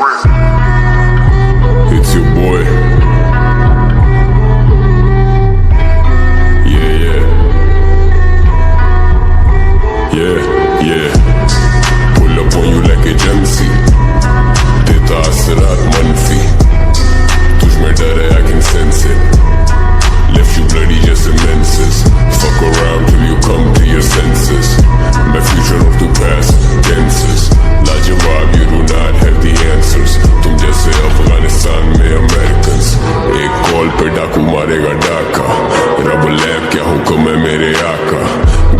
It's your boy. Yeah. Pull up on you like agency. देता असरात मनफी. तुझ में डर है, I can sense it. Left you bloody just immenses. Fuck around till you come to your senses. My future of the past tenses. लाजवाब, you do not have the answers. तुम जैसे अफगानिस्तान में Americans. एक कॉल पे डाकू मारेगा डाका. रब लैब क्या हुक्म है मेरे आका.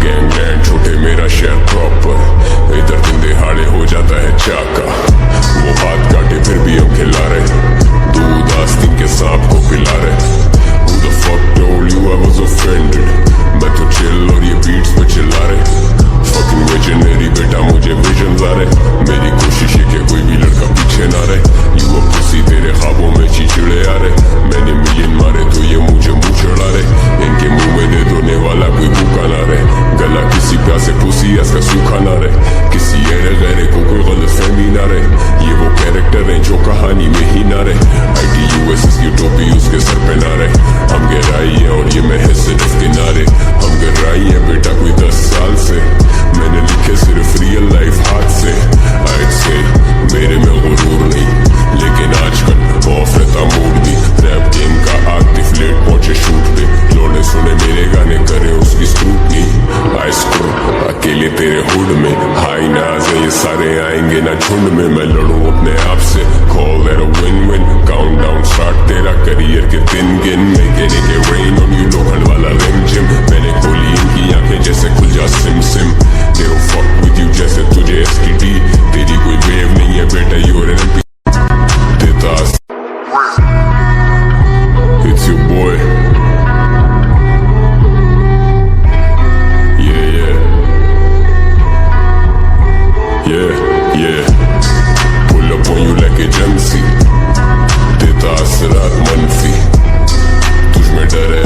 गैंग लैंड छोटे मेरा शहर प्रॉपर. इधर दिन दिहाड़े हो जाता है चाका. वो हाथ काटे फिर भी हम खिला रहे. दूध आस्तीन के सांप को पिला रहे. Who the fuck told you I was offended? मैं तो चिल और ये बीट्स पे चिल्ला रहे. Fucking visionary बेटा मुझे विजन्स आ रहे. मेरी कोशिश है कि कोई भी लड़का पीछे ना रहे. You a pussy तेरे ख्वाबों में चिचड़े आ रहे. मैंने मिलियन मारे तो ये मुझे मुँह चढ़ा रहे. इनके मुंह में दे दोने वाला कोई भूखा ना रहे. गला किसी प्यासे पुसी इसका सूखा ना रहे. किसी ऐरे गैरे को कोई गलतफहमी ना रहे. ये वो कैरेक्टर है जो कहानी में ही ना रहे. ITUSS की टोपी उसके सर पे ना रहे. हम गहराई है और ये महज सिर्फ किनारे. हम गहराई है बेटा कोई 10 साल से. मैंने लिखे सिर्फ रियल लाइफ हाथ से. I'd say मेरे में गुरूर नहीं, लेकिन आजकल ऑफ रहता मूड भी. रैप गेम का आतिफ लेट पहुंचे शूट पे. लोने सुने मेरे गाने करे उसकी स्क्रूटनी. आई स्क्रू अकेले तेरे हुड में. हाई नाज है ये सारे आएंगे ना झुंड में. मैं लड़ूं अपने आप से. Call that a win-win. Countdown start तेरा करियर के दिन गिन. Making it rain on you लोखंड वाला रिम जिम. मैंने खोली इनकी आंखें जैसे खुल जा SIM SIM. They don't fuck with you जैसे तुझे STD. तेरी कोई वेव नहीं है बेटा you're an MP. देता It's your boy. Yeah. Pull up on you like agency. देता असरात मनफी. तुझ में डर है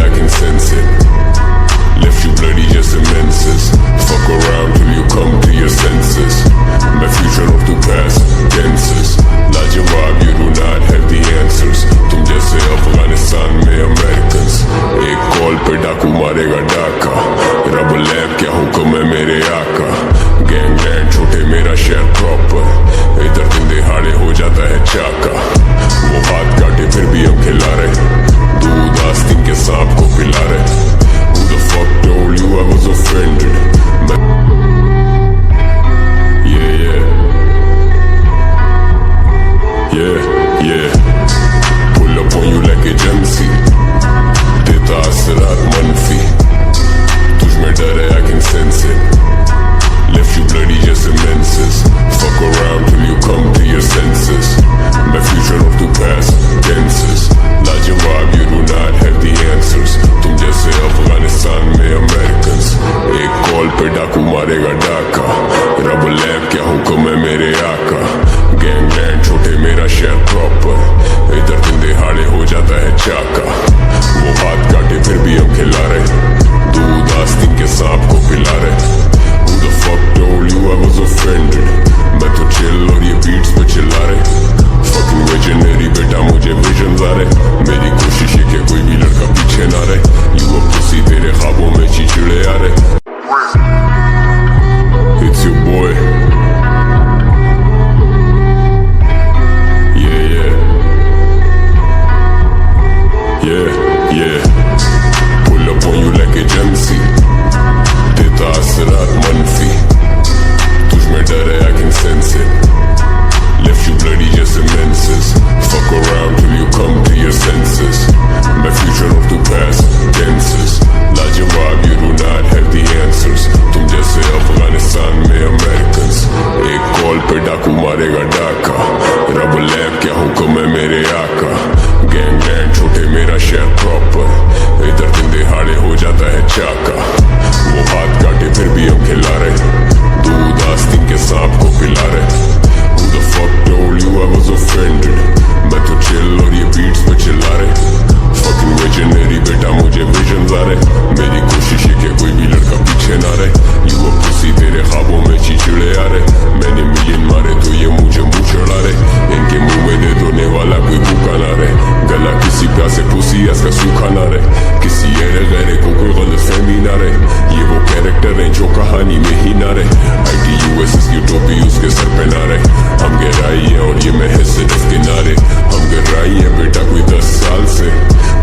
इतिहास का सूखा ना रहे, किसी अरे गहरे को कोई गलत फहमी ना रहे। ये वो कैरेक्टर हैं जो कहानी में ही ना रहे। ITUSS की टोपी उसके सर पे ना रहे। हम गहराई है और ये महज सिर्फ किनारे। हम गहराई है बेटा कोई 10 साल से,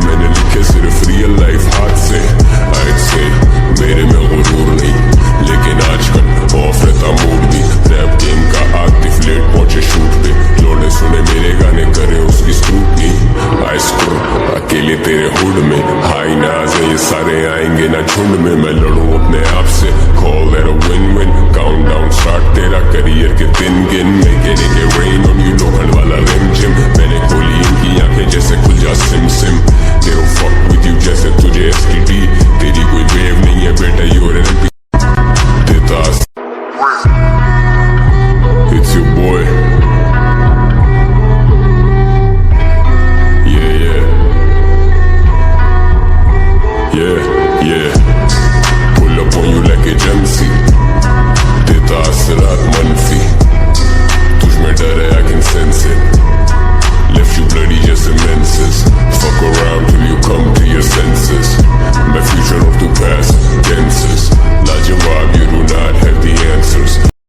मैंने लिखे सिर्फ रियल लाइफ हाथ से। I'd say मेरे में गुरूर नहीं, लेकिन आजकल ऑफ रहता मूड भी। रैप गेम का आतिफ लेट पहुंचे शूट पे, लोने सुने मेरे गाने करे उसकी स्क्रूटनी। आई स्क्रू अकेले तेरे हुड में, हाई नाज है ये सारे आएंगे ना झुंड में। मैं लड़ूं अपने आप से, call that a win win. Count down start तेरा करियर के दिन गिन, मेकिंग इट रेन